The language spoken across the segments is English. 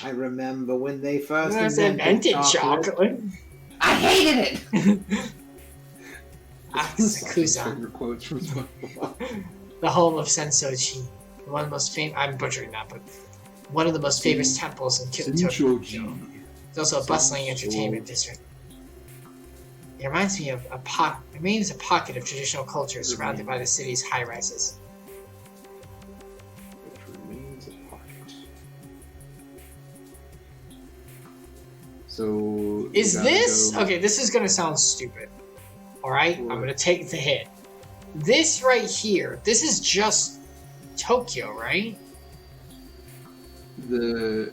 I remember when they first invented chocolate. I hated it! Asakusa, Quotes from SpongeBob. the home of Sensoji, one of the most famous. I'm butchering that, but one of the most famous temples in Tokyo. It's also a bustling entertainment district. It reminds me of a pocket. It remains a pocket of traditional culture surrounded by the city's high rises. It remains a pocket. So Is this okay? This is gonna sound stupid. All right, I'm gonna take the hit. This right here. This is just Tokyo, right? The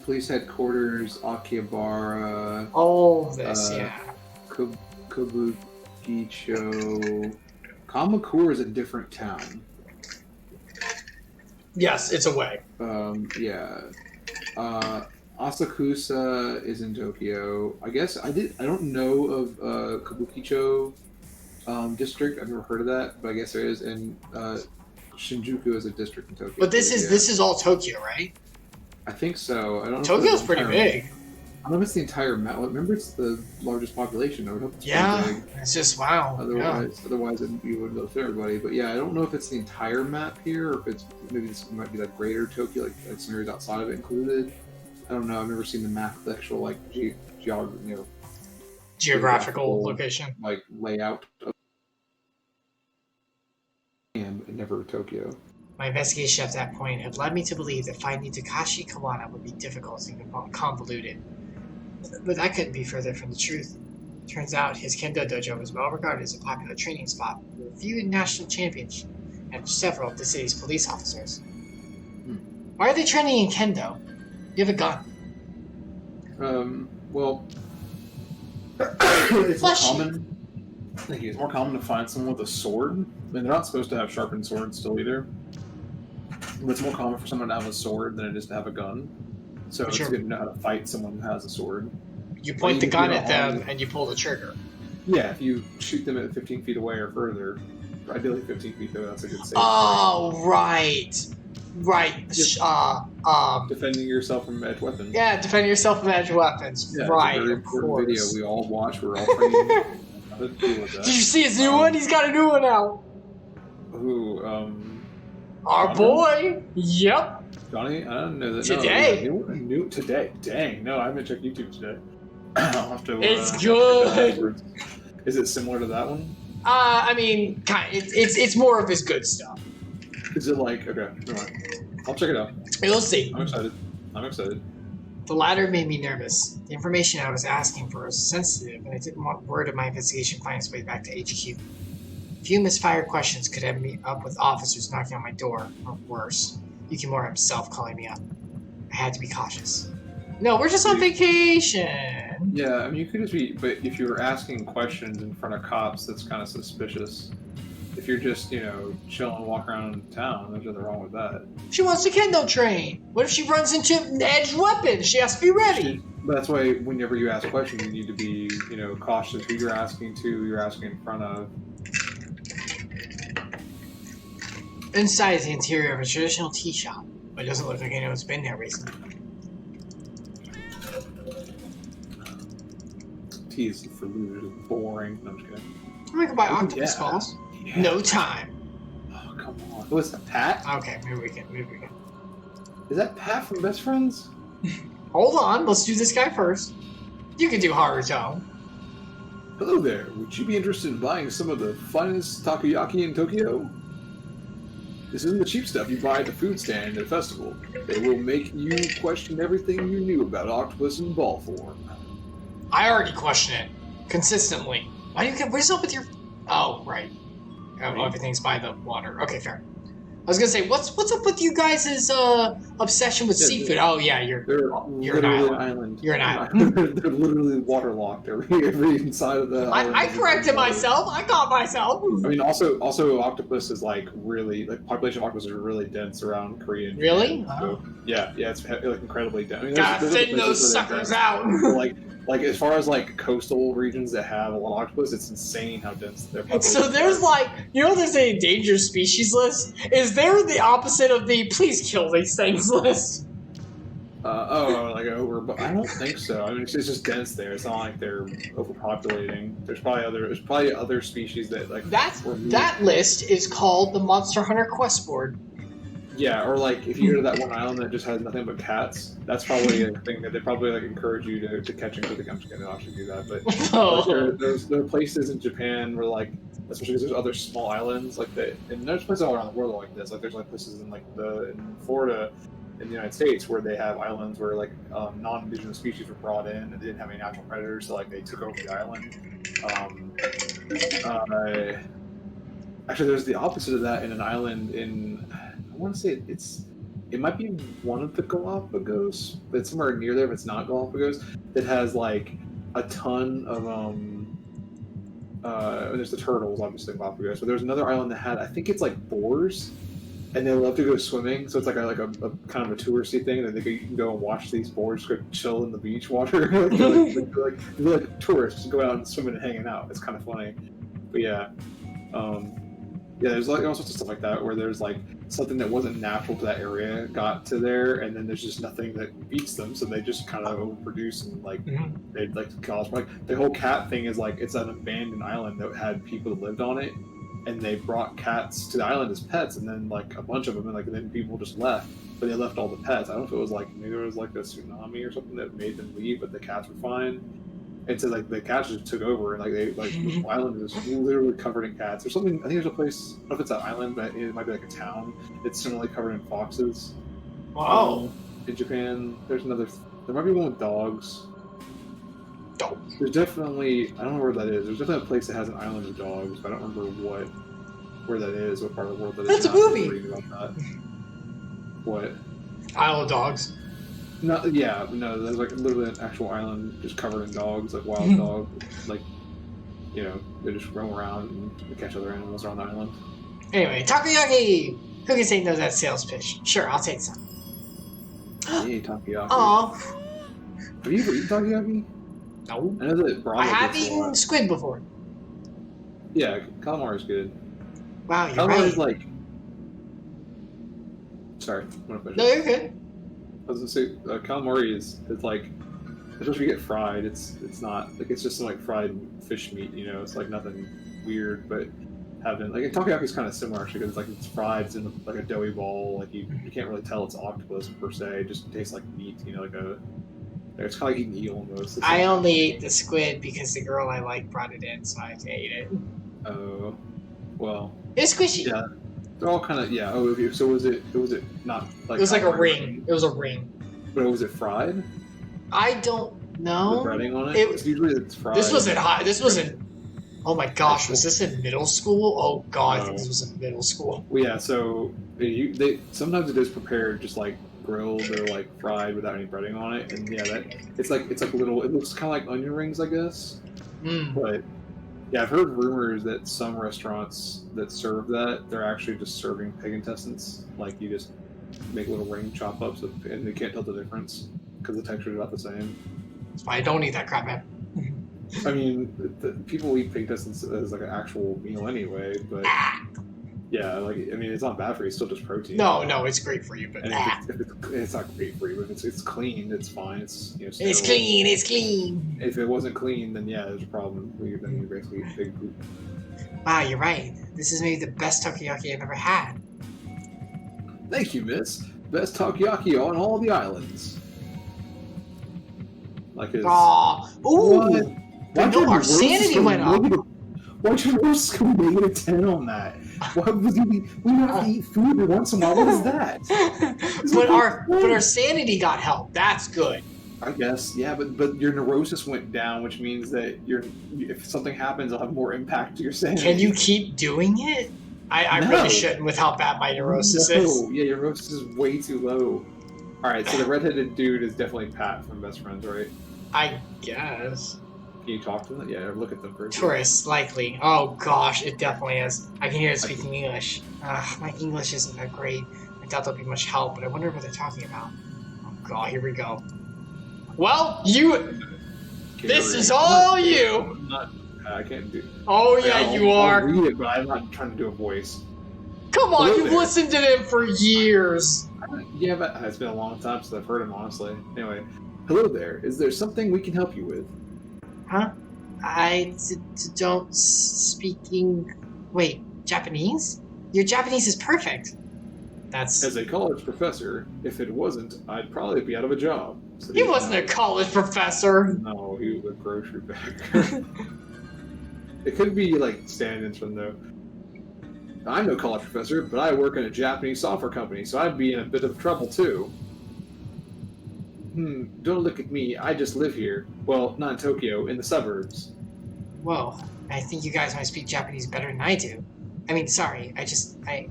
police headquarters, Akihabara. All this, yeah. Kabukicho. Kamakura is a different town. Yes, it's away. Yeah. Asakusa is in Tokyo. I guess I don't know of Kabukicho district. I've never heard of that, but I guess there is. And Shinjuku is a district in Tokyo. But this is all Tokyo, right? I think so. I don't know. Tokyo's pretty big. I don't know if it's the entire map. Remember, it's the largest population. I would hope it's pretty big. It's just wow. Otherwise, you wouldn't go through everybody. But yeah, I don't know if it's the entire map here, or if it's maybe this might be like greater Tokyo, like some areas outside of it included. I don't know. I've never seen the map, the actual like geographical location, like layout of and never Tokyo. My investigation at that point had led me to believe that finding Takashi Kawada would be difficult and convoluted. But that couldn't be further from the truth. Turns out his kendo dojo was well regarded as a popular training spot with a few national champions and several of the city's police officers. Why are they training in kendo? You have a gun. Well, it's more common. Thank you. It's more common to find someone with a sword. I mean, they're not supposed to have sharpened swords still either. But it's more common for someone to have a sword than it is to have a gun. So it's good to know how to fight someone who has a sword. You point the gun at them and you pull the trigger. Yeah, if you shoot them at 15 feet away or further, ideally 15 feet though, that's a good save. Oh, right. Right. Defending yourself from edge weapons. Yeah, defending yourself from edge weapons. Yeah, right, it's a very important video we all watch. We're all trained how to deal with that. Did you see his new one? He's got a new one out. Who, Our Johnny? Boy? Yep. Johnny? I don't know that. Today. No, new today. Dang. No, I haven't checked YouTube today. I'll have to. It's good. Is it similar to that one? I mean, it's more of his good stuff. Is it like okay? Never mind. I'll check it out. We'll see. I'm excited. The latter made me nervous. The information I was asking for was sensitive, and I didn't want word of my investigation find its way back to HQ. A few misfired questions could end me up with officers knocking on my door, or worse, Yukimura himself calling me up. I had to be cautious. No, we're just on vacation. Yeah, I mean, you could just be, but if you were asking questions in front of cops, that's kind of suspicious. If you're just, chilling and walking around town, there's nothing wrong with that. She wants to kendo train. What if she runs into edged weapons? She has to be ready. But that's why whenever you ask questions, you need to be, cautious who you're asking to, who you're asking in front of. Inside is the interior of a traditional tea shop, but it doesn't look like anyone's been there recently. Tea is for losers. Boring. No, I'm just kidding. We can buy octopus balls. Yeah. No time. Oh, come on. What's that, Pat? Okay, maybe we can. Is that Pat from Best Friends? Hold on, let's do this guy first. You can do Haruto. Hello there. Would you be interested in buying some of the finest takoyaki in Tokyo? This isn't the cheap stuff you buy at the food stand at a festival. They will make you question everything you knew about octopus in ball form. I already question it. Consistently. Why do you get... What is up with your... Oh, right. Everything's by the water. Okay, fair. I was gonna say, what's up with you guys' obsession with seafood? Oh yeah, you're an island. You're an island. They're literally waterlocked every inside of the island. I corrected myself. I caught myself. I mean, also octopus is population of octopus is really dense around Korea. And really? Japan, so, yeah, it's incredibly dense. I mean, gotta thin those suckers out. Like as far as coastal regions that have a lot of octopus, it's insane how dense their population. So there's there's an endangered species list. Is there the opposite of the please kill these things list? Like over, but I don't think so. I mean, it's just dense there. It's not like they're overpopulating. There's probably other species that like. That list is called the Monster Hunter Quest board. Yeah, or like if you go to that one island that just has nothing but cats, that's probably a thing that they probably like encourage you to catch and cook. I'm just kidding, I don't actually do that, but there are places in Japan where like, especially because there's other small islands like that, and there's places all around the world like this. Like there's like places in like in Florida, in the United States, where they have islands where like non-indigenous species were brought in and they didn't have any natural predators, so like they took over the island. Actually, there's the opposite of that in an island in. I want to say it might be one of the Galapagos, but it's somewhere near there if it's not Galapagos, that has like a ton of there's the turtles obviously in Galapagos, but there's another island that had, I think it's like boars, and they love to go swimming, so it's like a kind of a touristy thing that you can go and watch these boars go chill in the beach water. they're like tourists just go out and swimming and hanging out. It's kind of funny, but yeah. Yeah, there's like all sorts of stuff like that where there's like something that wasn't natural to that area got to there, and then there's just nothing that beats them, so they just kind of overproduce and like they like to cause like the whole cat thing is like it's an abandoned island that had people that lived on it, and they brought cats to the island as pets, and then like a bunch of them, and like then people just left, but they left all the pets. I don't know if it was like maybe there was like a tsunami or something that made them leave, but the cats were fine. And so like the cats just took over, and like they like the island is literally covered in cats. There's something, I think there's a place, I don't know if it's an island, but it might be like a town. It's similarly covered in foxes. Wow. In Japan, there might be one with dogs. Dogs. There's definitely, I don't know where that is. There's definitely a place that has an island of dogs, but I don't remember where that is, what part of the world that is. That's a movie. About that. What? Isle of Dogs. No, there's like literally an actual island just covered in dogs, like wild dogs. Like, you know, they just roam around and they catch other animals around the island. Anyway, takoyaki! Who can say no to that sales pitch? Sure, I'll take some. Hey, takoyaki. Aw. Have you ever eaten takoyaki? No. I know that Brahma I have gets a eaten lot. squid before. Yeah, calamari is good. Wow, you're Calamari right. is like... Sorry, I'm gonna finish. No, you're good. I was gonna say, calamari is like, especially if you get fried, it's not, like, it's just like fried fish meat, you know, it's like nothing weird, but having, like, takoyaki is kind of similar actually, because it's fried, it's in like a doughy ball, like you can't really tell it's octopus per se, it just tastes like meat, you know, it's kind of like eating eel almost. I only ate the squid because the girl I like brought it in, so I ate it. Oh, well. It's squishy. Yeah. They're all kind of, yeah. Oh, okay. So was it not like... It was like a ring. It was a ring. But was it fried? I don't know. The breading on it? Usually it's fried. This wasn't hot. This wasn't... Oh my gosh, was this in middle school? Oh god, I think this was in middle school. Well, yeah, so they sometimes it is prepared just like grilled or like fried without any breading on it, and yeah, it's like little. It looks kind of like onion rings, I guess. But yeah, I've heard rumors that some restaurants that serve that they're actually just serving pig intestines. Like you just make little ring chop ups, and they can't tell the difference because the texture is about the same. That's why I don't eat that crap, man. I mean, people eat pig intestines as like an actual meal anyway, but yeah, like I mean, it's not bad for you. It's still just protein. No, it's great for you, but it's not great for you. But if it's clean, it's fine. It's it's clean. It's clean. If it wasn't clean, then yeah, there's a problem. Then you basically eat pig poop. Wow, you're right. This is maybe the best takoyaki I've ever had. Thank you, miss. Best takoyaki on all the islands. Like his. Aww. Ooh. No, our sanity went up. Why'd your roast go -10 on that? Why was we have to eat food every once in a while? What is that? But our sanity got help. That's good. I guess, yeah, but your neurosis went down, which means that if something happens, it'll have more impact to your sanity. Can you keep doing it? I No. really shouldn't with how bad my neurosis is. Yeah, your neurosis is way too low. Alright, so the redheaded dude is definitely Pat from Best Friends, right? I guess. Can you talk to them? Yeah, look at them first. Tourists, likely. Oh gosh, it definitely is. I can hear it speaking English. My English isn't that great. I doubt there'll be much help, but I wonder what they're talking about. Oh god, here we go. Well, this is all you! I can't do... Oh yeah, you are. I'll read it, but I'm not trying to do a voice. Come on, Hello you've there. listened to them for years. Yeah, but it's been a long time since I've heard him, honestly. Anyway, hello there. Is there something we can help you with? Huh? I don't speaking. Wait, Japanese? Your Japanese is perfect. That's. As a college professor, if it wasn't, I'd probably be out of a job. So He wasn't a college professor. No, he was a grocery bagger. It could be like stand-ins from though. I'm no college professor, but I work in a Japanese software company, so I'd be in a bit of trouble too. Don't look at me. I just live here. Well, not in Tokyo, in the suburbs. Whoa, I think you guys might speak Japanese better than I do. I mean, sorry, I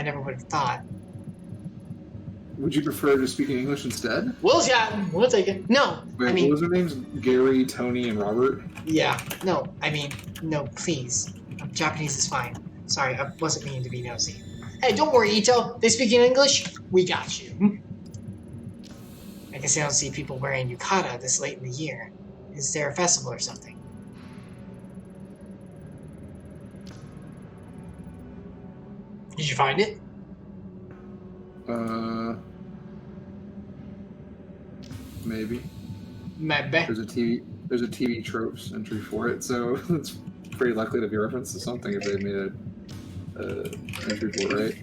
never would have thought. Would you prefer to speak in English instead? We'll take it. No, Wait, I mean, what was their names? Gary, Tony, and Robert? yeah, no, I mean, no, please. Japanese is fine. Sorry, I wasn't meaning to be nosy. Hey, don't worry, Ito. They speak in English? We got you. I guess I don't see people wearing yukata this late in the year. Is there a festival or something? Did you find it? Maybe. Maybe. There's a TV tropes entry for it, so it's pretty likely to be a reference to something if they made a entry for it, right?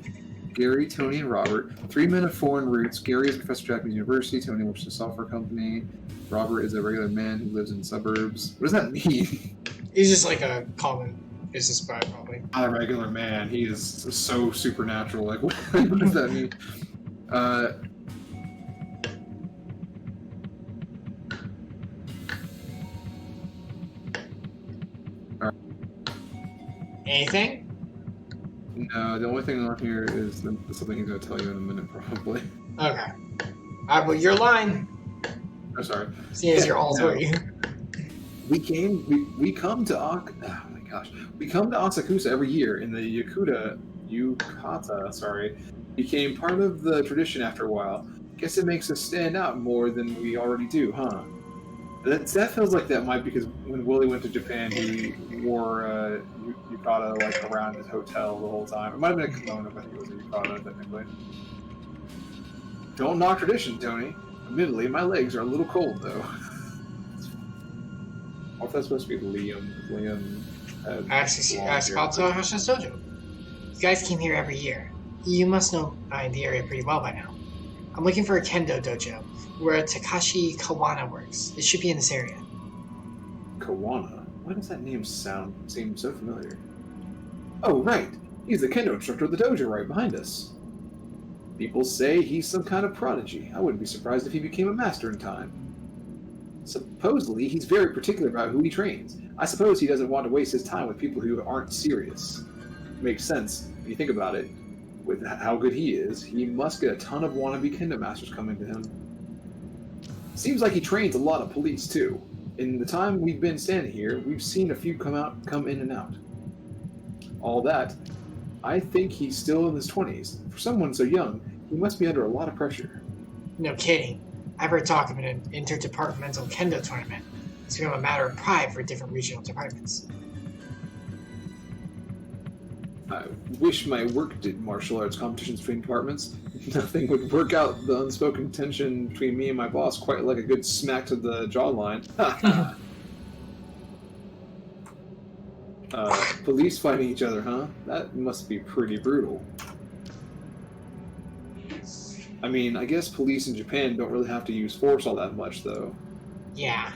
Gary, Tony, and Robert. 3 men of foreign roots. Gary is a professor at Japanese University. Tony works at a software company. Robert is a regular man who lives in suburbs. What does that mean? He's just like a common business guy, probably. Not a regular man. He is so supernatural. Like, what does that mean? Anything? No, the only thing on here is something he's going to tell you in a minute, probably. Okay. Alright, well, your line. Oh, sorry. Seeing as you're all three. We come to Asakusa every year, and the yukata, became part of the tradition after a while. Guess it makes us stand out more than we already do, huh? That feels like that might, because when Willie went to Japan, he wore yukata like around his hotel the whole time. It might have been a kimono, but I think it was a yukata technically. Don't knock tradition, Tony. Admittedly, my legs are a little cold though. Or if that's supposed to be Liam. Liam had Dojo. You guys came here every year. You must know the area pretty well by now. I'm looking for a kendo dojo where Takashi Kawana works. It should be in this area. Kawana? Why does that name seem so familiar? Oh, right. He's the kendo instructor of the dojo right behind us. People say he's some kind of prodigy. I wouldn't be surprised if he became a master in time. Supposedly, he's very particular about who he trains. I suppose he doesn't want to waste his time with people who aren't serious. Makes sense if you think about it. With how good he is, he must get a ton of wannabe kendo masters coming to him. Seems like he trains a lot of police, too. In the time we've been standing here, we've seen a few come in and out. All that, I think he's still in his 20s. For someone so young, he must be under a lot of pressure. No kidding. I've heard talk of an interdepartmental kendo tournament. It's become a matter of pride for different regional departments. I wish my work did martial arts competitions between departments. Nothing would work out the unspoken tension between me and my boss quite like a good smack to the jawline. Police fighting each other, huh? That must be pretty brutal. I mean, I guess police in Japan don't really have to use force all that much, though. Yeah.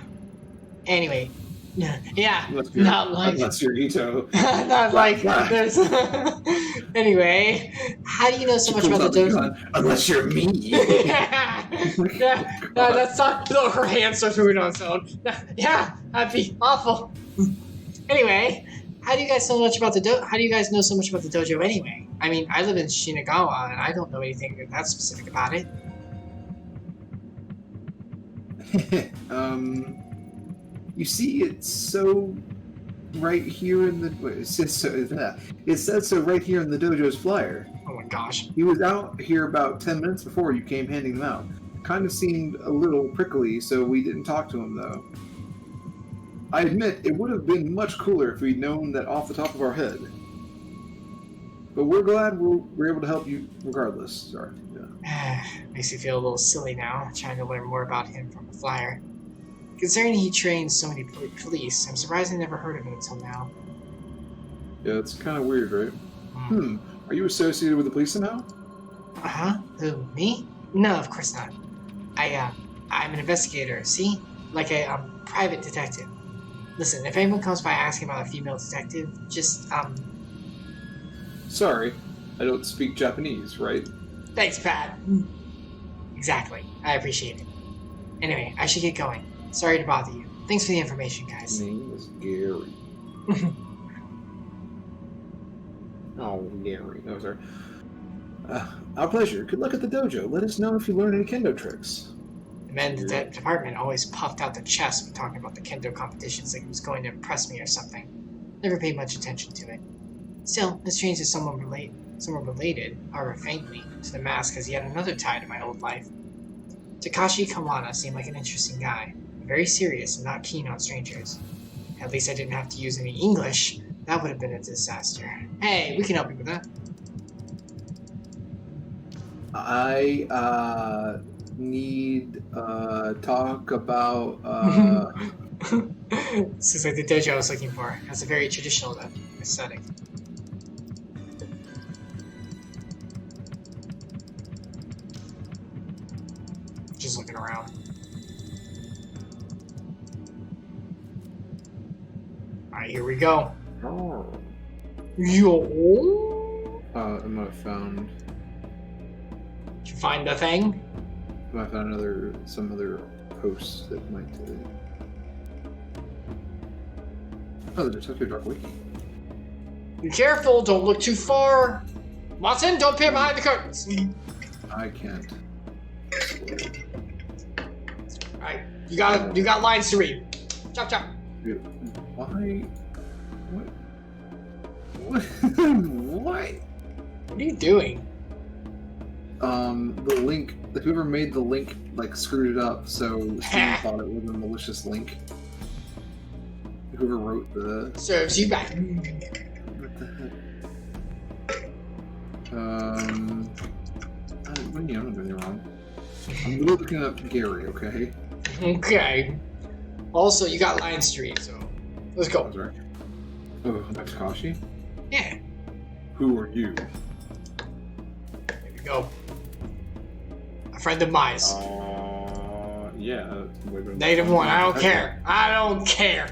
Anyway. Yeah, unless you're Ito. Not like this. Anyway, how do you know so much about the dojo? Unless you're me. That's not. Look, her hands start moving on its own. Yeah, that'd be awful. Anyway, how do you guys know so much about the dojo? How do you guys know so much about the dojo anyway? I mean, I live in Shinagawa, and I don't know anything that specific about it. You see, it's so right here in the. It says so right here in the dojo's flyer. Oh my gosh. He was out here about 10 minutes before you came handing them out. Kind of seemed a little prickly, so we didn't talk to him though. I admit, it would have been much cooler if we'd known that off the top of our head. But we're glad we're able to help you regardless. Sorry. Yeah. Makes me feel a little silly now, trying to learn more about him from a flyer. Considering he trains so many police, I'm surprised I never heard of him until now. Yeah, it's kind of weird, right? Are you associated with the police somehow? Uh-huh. Who, me? No, of course not. I'm an investigator, see? Like a private detective. Listen, if anyone comes by asking about a female detective, just, Sorry, I don't speak Japanese, right? Thanks, Pat. Exactly. I appreciate it. Anyway, I should get going. Sorry to bother you. Thanks for the information, guys. His name is Gary. Oh, Gary. Oh, sorry. Our pleasure. Good luck at the dojo. Let us know if you learn any kendo tricks. The man in the department always puffed out their chest when talking about the kendo competitions like he was going to impress me or something. Never paid much attention to it. Still, it's strange that someone related, however faintly, to the mask has yet another tie to my old life. Takashi Kawana seemed like an interesting guy, very serious and not keen on strangers. At least I didn't have to use any English. That would have been a disaster. Hey, we can help you with that. I need talk about This is like the dojo I was looking for. It has a very traditional aesthetic. Just looking around. Alright, here we go. Oh. Yo! I might have found. Did you find the thing? I might have found some other posts that might. Oh, there's a Dark Wiki. Be careful! Don't look too far. Watson, don't peer behind the curtains. I can't. Alright, you got lines to read. Chop chop. Why? What? What? What are you doing? The link. Whoever made the link like screwed it up, so Steam thought it was a malicious link. Whoever wrote the. Serves you back. What the heck? I'm not doing anything wrong. I'm looking up Gary, okay? Okay. Also, you got lines to read, so let's go. That's right. Oh, that's Kashi? Yeah. Who are you? There we go. A friend of mine. Yeah. Negative one. I don't care. I don't care.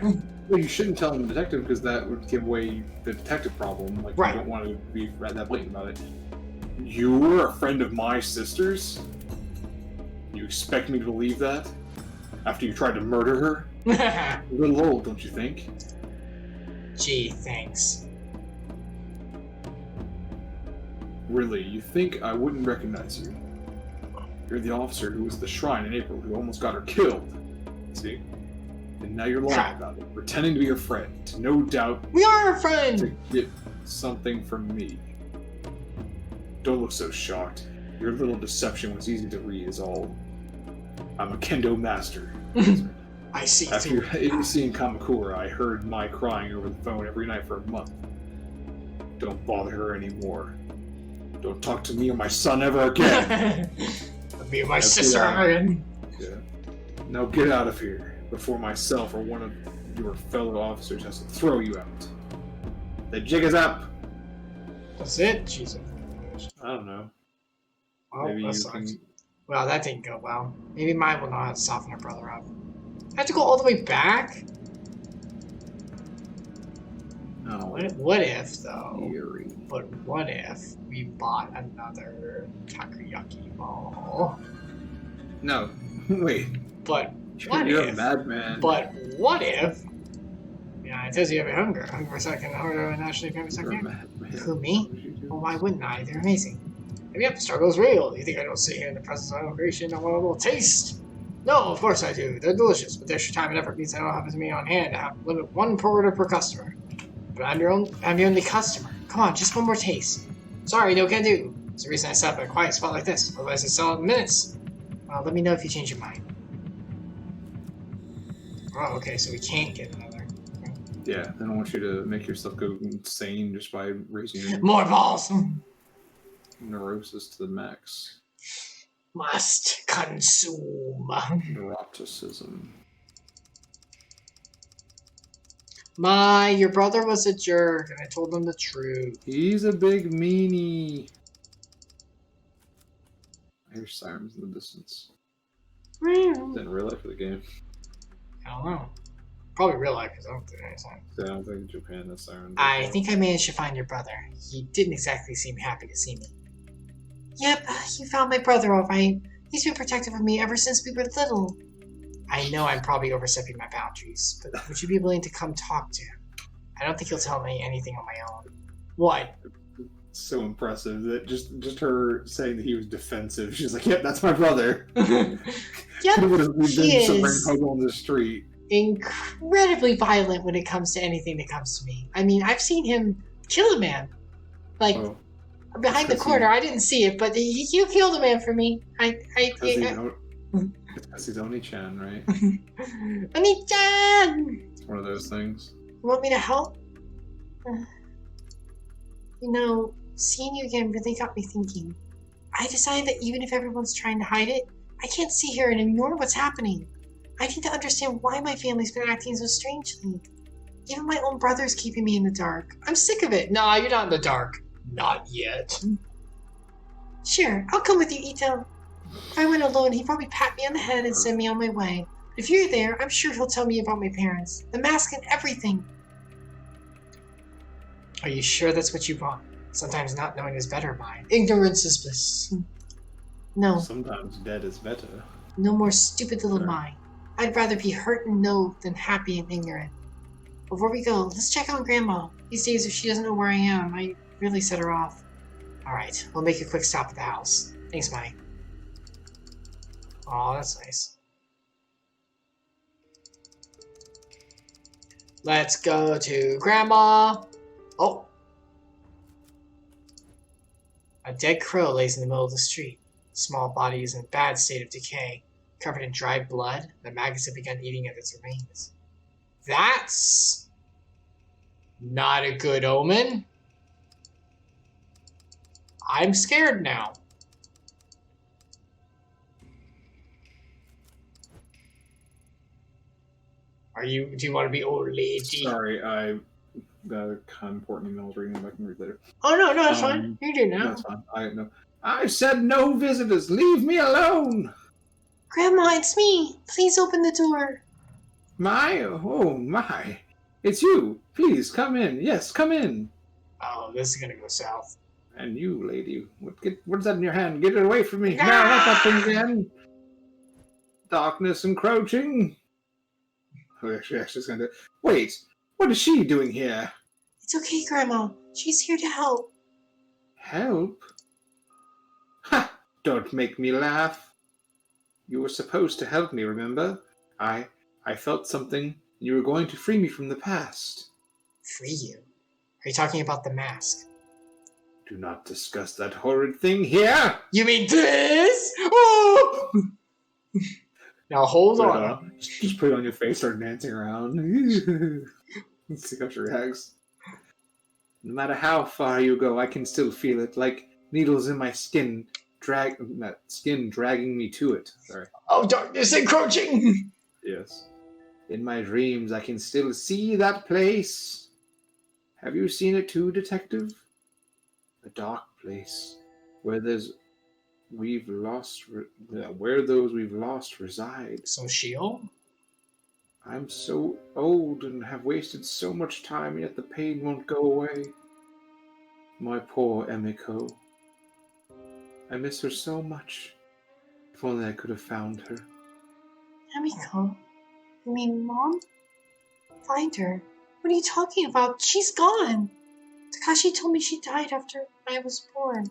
Well, you shouldn't tell him the detective because that would give away the detective problem. Like, right. You don't want to be that blatant about it. You were a friend of my sister's? You expect me to believe that? After you tried to murder her? A little old, don't you think? Gee, thanks. Really, you think I wouldn't recognize you? You're the officer who was at the shrine in April who almost got her killed. See? And now you're lying about it, pretending to be her friend, to no doubt we are a friend! to get something from me. Don't look so shocked. Your little deception was easy to read is all. I'm a kendo master. I see. After ABC in Kamakura, I heard Mai crying over the phone every night for a month. Don't bother her anymore. Don't talk to me or my son ever again. Me and my sister again. Yeah. Now get out of here before myself or one of your fellow officers has to throw you out. The jig is up. That's it? Jesus. I don't know. Oh, Maybe that you sucks. can... Well, that didn't go well. Maybe mine will know how to soften her brother up. I have to go all the way back? No. What if, though? Eerie. But what if we bought another takoyaki ball? No. Wait. But what You're if? a madman. But what if? Yeah, it says you have a hunger. Hunger for a second, harder than naturally famous You're a second. madman. Who, me? Well, why wouldn't I? They're amazing. Maybe the struggle's real. You think I don't sit here in the presence of my own creation and want a little taste? No, of course I do. They're delicious, but the extra time and effort means I don't have as many on hand to have limit one per order per customer. But I'm your only customer. Come on, just one more taste. Sorry, no can do. It's the reason I set up at a quiet spot like this. Otherwise I sell it in minutes. Let me know if you change your mind. Oh, okay, so we can't get another. Yeah, they don't want you to make yourself go insane just by raising your More balls! neurosis to the max. Must consume. Neuroticism. Your brother was a jerk, and I told him the truth. He's a big meanie. I hear sirens in the distance. Is that in real life or the game? I don't know. Probably real life, because I don't think there's any. I don't think in Japan has sirens. I think I managed to find your brother. He didn't exactly seem happy to see me. Yep, you found my brother all right. He's been protective of me ever since we were little. I know I'm probably overstepping my boundaries, but would you be willing to come talk to him? I don't think he'll tell me anything on my own. What? So impressive that just her saying that he was defensive. She's like, "Yep, that's my brother." Yep, he is on the street. Incredibly violent when it comes to anything that comes to me. I mean, I've seen him kill a man, like behind the corner. I didn't see it, but he killed a man for me. It's because he's Oni-chan, right? Oni-chan! It's one of those things. You want me to help? Seeing you again really got me thinking. I decided that even if everyone's trying to hide it, I can't sit here and ignore what's happening. I need to understand why my family's been acting so strangely. Even my own brother's keeping me in the dark. I'm sick of it. Nah, you're not in the dark. Not yet. Sure, I'll come with you, Ito. If I went alone, he'd probably pat me on the head and send me on my way. But if you're there, I'm sure he'll tell me about my parents, the mask and everything. Are you sure that's what you want? Sometimes not knowing is better, mind. Ignorance is bliss. No. Sometimes dead is better. No more stupid little mind. I'd rather be hurt and know than happy and ignorant. Before we go, let's check on Grandma. These days, if she doesn't know where I am, I really set her off. Alright, we'll make a quick stop at the house. Thanks, Mai. Aw, that's nice. Let's go to Grandma. Oh. A dead crow lays in the middle of the street. The small body is in a bad state of decay. Covered in dried blood, the maggots have begun eating at its remains. That's not a good omen. I'm scared now. Do you want to be old lady? Sorry, I got a kind of important email I was reading them. I can read later. Oh, no, that's fine. You do now. That's fine. I said no visitors. Leave me alone. Grandma, it's me. Please open the door. Oh my. It's you. Please, come in. Yes, come in. Oh, this is going to go south. And you, lady, what's that in your hand? Get it away from me. No, not that thing again. Darkness encroaching. Oh, actually, it's going to... Wait, what is she doing here? It's okay, Grandma. She's here to help. Help? Ha! Don't make me laugh. You were supposed to help me, remember? I felt something. You were going to free me from the past. Free you? Are you talking about the mask? Do not discuss that horrid thing here! You mean this? Oh! Now hold on. Just put it on your face, start dancing around. Let's see how she reacts. No matter how far you go, I can still feel it, like needles in my skin. Dragging me to it. Sorry. Oh, darkness encroaching! Yes. In my dreams, I can still see that place. Have you seen it too, detective? A dark place where those we've lost reside. So Sheol? I'm so old and have wasted so much time, yet the pain won't go away. My poor Emiko. I miss her so much. If only I could have found her. Emiko? You mean Mom? Find her? What are you talking about? She's gone! Takashi told me she died after I was born.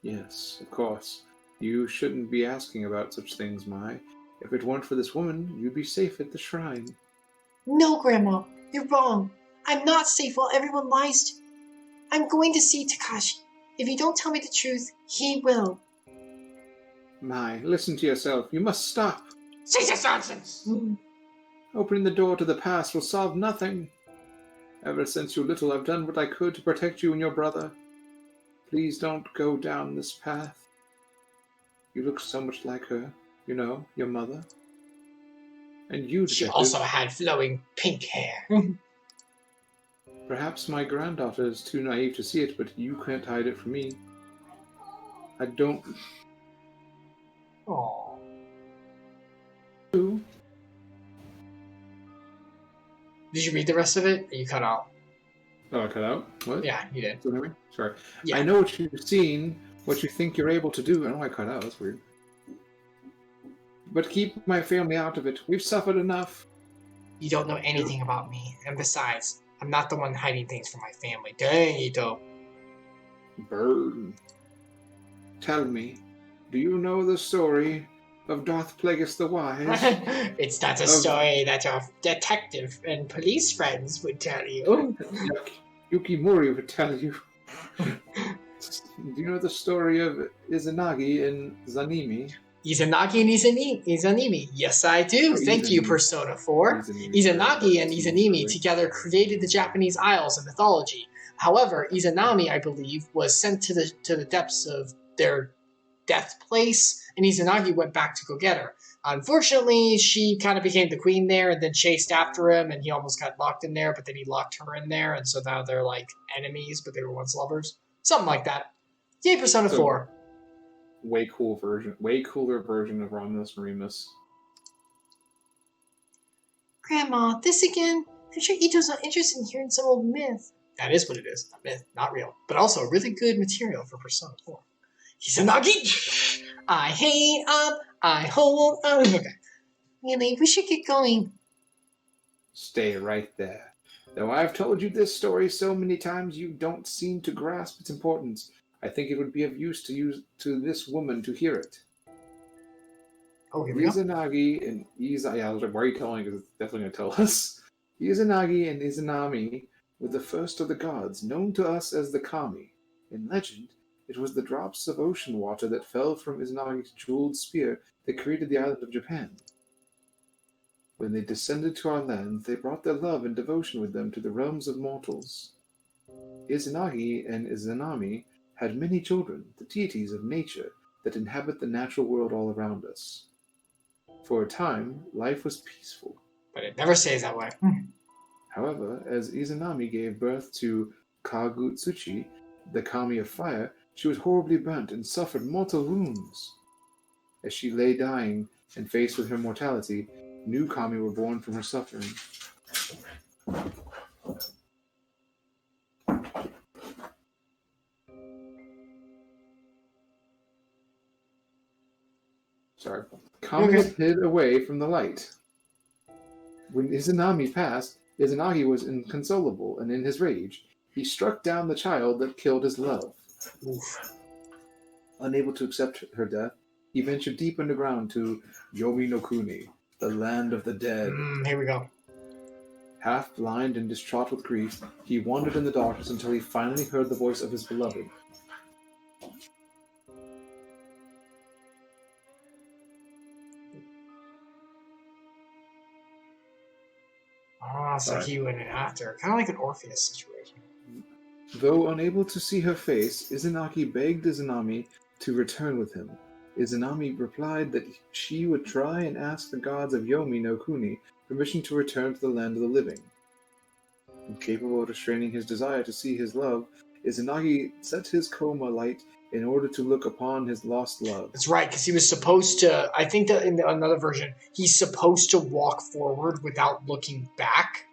Yes, of course. You shouldn't be asking about such things, Mai. If it weren't for this woman, you'd be safe at the shrine. No, Grandma. You're wrong. I'm not safe while everyone lies to me. I'm going to see Takashi. If you don't tell me the truth, he will. Mai, listen to yourself. You must stop. Say this nonsense! Opening the door to the past will solve nothing. Ever since you were little, I've done what I could to protect you and your brother. Please don't go down this path. You look so much like her, you know, your mother. And you, She detective. also had flowing pink hair. Perhaps my granddaughter is too naive to see it, but you can't hide it from me. I don't... Aww. Did you read the rest of it? Or you cut out? Oh, I cut out? What? Yeah, you did. Sorry. Yeah. I know what you've seen, what you think you're able to do. I know I cut out. That's weird. But keep my family out of it. We've suffered enough. You don't know anything about me. And besides, I'm not the one hiding things from my family. Dang, Ito. Burn. Tell me, do you know the story of Darth Plagueis the Wise? It's not a story that your detective and police friends would tell you. Yukimori would tell you. Do you know the story of Izanagi and Zanimi? Izanagi and Izanimi. Yes, I do. Thank you, Persona 4. Izanagi and Izanimi together created the Japanese Isles of mythology. However, Izanami, I believe, was sent to the depths of their death place, and Izanagi went back to go get her. Unfortunately, she kind of became the queen there and then chased after him, and he almost got locked in there, but then he locked her in there, and so now they're like enemies, but they were once lovers. Something like that. Yay, Persona 4. Way cooler version of Romulus and Remus. Grandma, this again? I'm sure Ito's not interested in hearing some old myth. That is what it is. A myth, not real. But also really good material for Persona 4. Izanagi! I hate up, I hold up. Okay. Really, we should get going. Stay right there. Though I've told you this story so many times, you don't seem to grasp its importance. I think it would be of use to this woman to hear it. Oh, here we go. Izanagi and Izanami, why are you telling us? It's definitely going to tell us. Izanagi and Izanami were the first of the gods, known to us as the Kami. In legend, it was the drops of ocean water that fell from Izanagi's jeweled spear that created the island of Japan. When they descended to our land, they brought their love and devotion with them to the realms of mortals. Izanagi and Izanami had many children, the deities of nature that inhabit the natural world all around us. For a time, life was peaceful. But it never stays that way. However, as Izanami gave birth to Kagutsuchi, the Kami of fire, she was horribly burnt and suffered mortal wounds. As she lay dying and faced with her mortality, new Kami were born from her suffering. Kami hid away from the light. When Izanami passed, Izanagi was inconsolable, and in his rage, he struck down the child that killed his love. Oof. Unable to accept her death, he ventured deep underground to Yomi no Kuni, the land of the dead. Here we go. Half blind and distraught with grief, he wandered in the darkness until he finally heard the voice of his beloved. So he went in after. Kind of like an Orpheus situation. Though unable to see her face, Izanagi begged Izanami to return with him. Izanami replied that she would try and ask the gods of Yomi no Kuni permission to return to the land of the living. Incapable of restraining his desire to see his love, Izanagi set his coma light in order to look upon his lost love. That's right, because he was supposed to, I think that in another version, he's supposed to walk forward without looking back.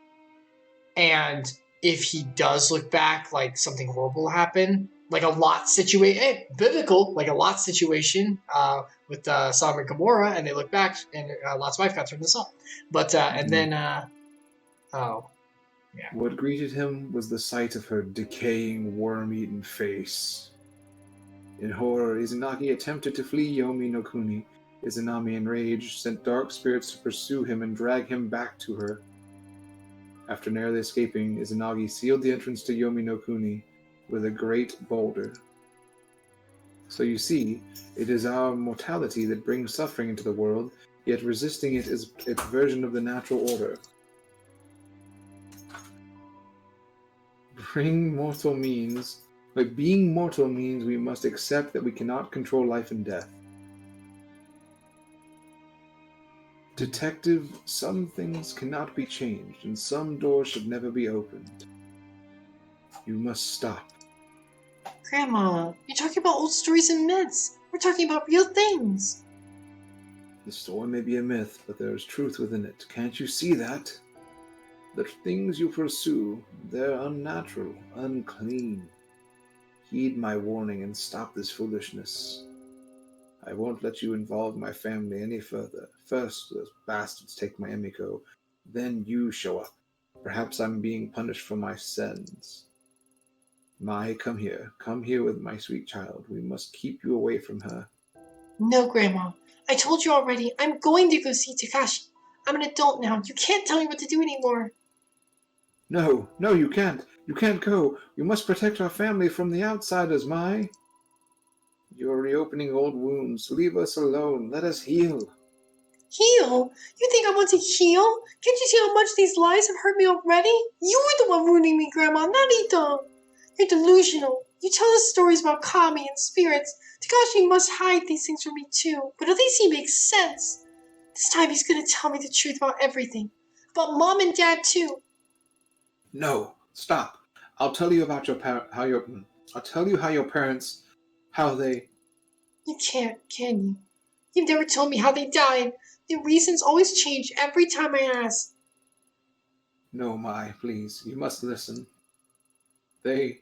And if he does look back, like something horrible will happen. Like a Lot situation, biblical, like a Lot situation with Sodom and Gomorrah, and they look back, and Lot's wife got turned to salt. But, and then, yeah. What greeted him was the sight of her decaying, worm-eaten face. In horror, Izanagi attempted to flee Yomi no Kuni. Izanami, enraged, sent dark spirits to pursue him and drag him back to her. After narrowly escaping, Izanagi sealed the entrance to Yomi no Kuni with a great boulder. So you see, it is our mortality that brings suffering into the world, yet resisting it is its version of the natural order. Being mortal means we must accept that we cannot control life and death. Detective, some things cannot be changed, and some doors should never be opened. You must stop. Grandma, you're talking about old stories and myths. We're talking about real things. The story may be a myth, but there is truth within it. Can't you see that? The things you pursue, they're unnatural, unclean. Heed my warning and stop this foolishness. I won't let you involve my family any further. First, those bastards take my Emiko, then you show up. Perhaps I'm being punished for my sins. Mai, come here. Come here with my sweet child. We must keep you away from her. No, Grandma. I told you already. I'm going to go see Takashi. I'm an adult now. You can't tell me what to do anymore. No, you can't. You can't go. You must protect our family from the outsiders, Mai. You're reopening old wounds. Leave us alone. Let us heal. Heal? You think I want to heal? Can't you see how much these lies have hurt me already? You were the one wounding me, Grandma, not Ito. You're delusional. You tell us stories about kami and spirits. Takashi must hide these things from me too, but at least he makes sense. This time he's going to tell me the truth about everything. About Mom and Dad too. No, stop. I'll tell you about I'll tell you how your parents, how they... You can't, can you? You've never told me how they died. The reasons always change every time I ask. No, Mai, please. You must listen. They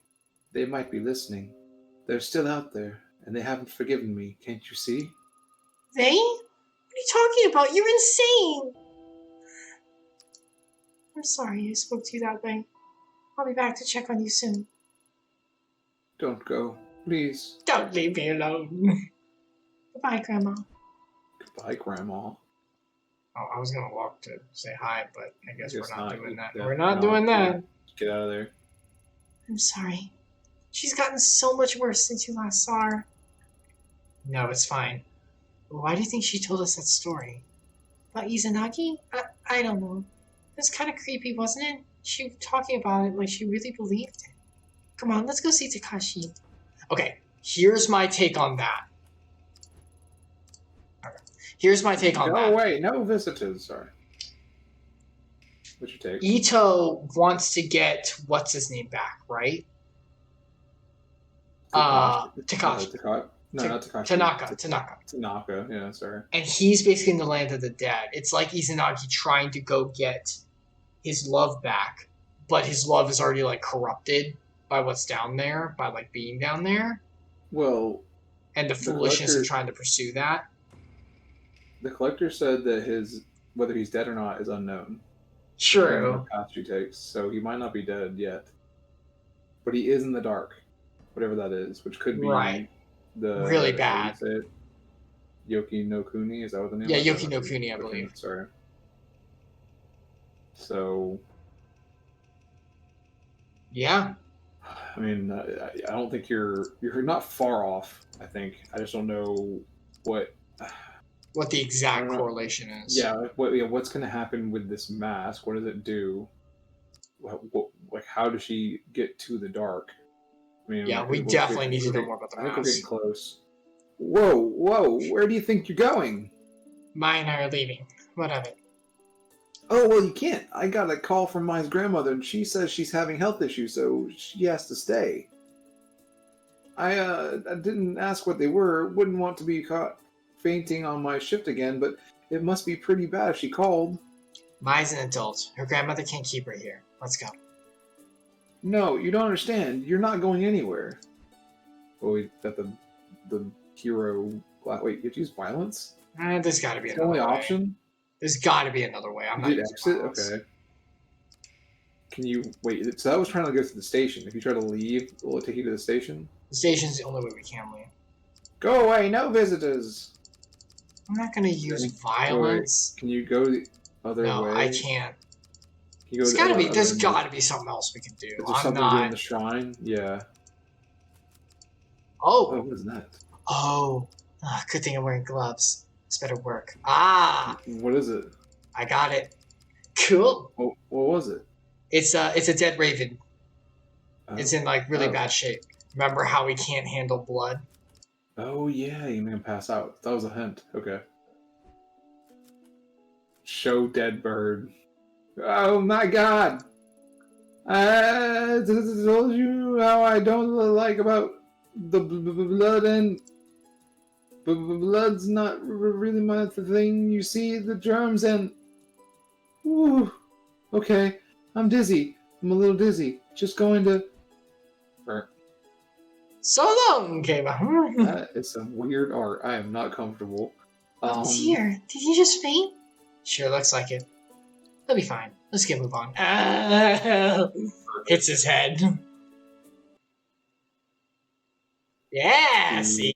might be listening. They're still out there, and they haven't forgiven me. Can't you see? They? What are you talking about? You're insane! I'm sorry I spoke to you that way. I'll be back to check on you soon. Don't go. Please. Don't leave me alone. Goodbye, Grandma. Goodbye, Grandma. Oh, I was gonna walk to say hi, but I guess we're not doing that. Yeah, We're not doing that. Get out of there. I'm sorry. She's gotten so much worse since you last saw her. No, it's fine. Why do you think she told us that story? About Izanagi? I don't know. It was kind of creepy, wasn't it? She was talking about it like she really believed it. Come on, let's go see Takashi. Okay, here's my take on that. Okay. Here's my take on that. No way, no visitors. Sorry. What's your take? Ito wants to get what's his name back, right? Takashi. No, not Takashi. Tanaka. Yeah, sorry. And he's basically in the land of the dead. It's like Izanagi trying to go get his love back, but his love is already like corrupted by what's down there, by like being down there. Well, and the foolishness of trying to pursue that. The collector said that whether he's dead or not is unknown. True. The path she takes, so he might not be dead yet, but he is in the dark, whatever that is, which could be the really bad. Yoki no Kuni, is that what the name? Yeah, is? Yoki no Kuni, I believe. Sorry. So. Yeah. I mean, I don't think you're not far off. I think I just don't know what the exact correlation is. Yeah, what's going to happen with this mask? What does it do? How does she get to the dark? I mean, yeah, we definitely need to know more about the mask. I think we're getting close. Whoa! Where do you think you're going? Mai and I are leaving. What of it? Oh, well, you can't. I got a call from Mai's grandmother, and she says she's having health issues, so she has to stay. I didn't ask what they were. Wouldn't want to be caught fainting on my shift again, but it must be pretty bad if she called. Mai's an adult. Her grandmother can't keep her here. Let's go. No, you don't understand. You're not going anywhere. Oh, we got the hero... Wait, you have to use violence? There's got to be another way. Only option? There's got to be another way. I'm not using exit? violence. Okay. Can you... Wait, so that was trying to go to the station. If you try to leave, will it take you to the station? The station's the only way we can leave. Go away! No visitors! I'm not going to use violence. Can you go the other way? No, I can't. Can you go there's got to be something else we can do. Is there something doing the shrine? Yeah. Oh, what is that? Oh, good thing I'm wearing gloves. This better work. Ah, What is it? I got it. Cool. What was it? It's a dead raven. It's in like really Oh. bad shape. Remember how we can't handle blood? Oh yeah, you made him pass out. That was a hint. Okay. Show dead bird. Oh my god! I told you how I don't like about the blood, and blood's not really my thing. You see the germs and... Ooh, okay, I'm dizzy. I'm a little dizzy. Just going to... So long, Kayla. That is some weird art. I am not comfortable. What's here? Did he just faint? Sure looks like it. He'll be fine. Let's get move on. Hits his head. Yeah, see?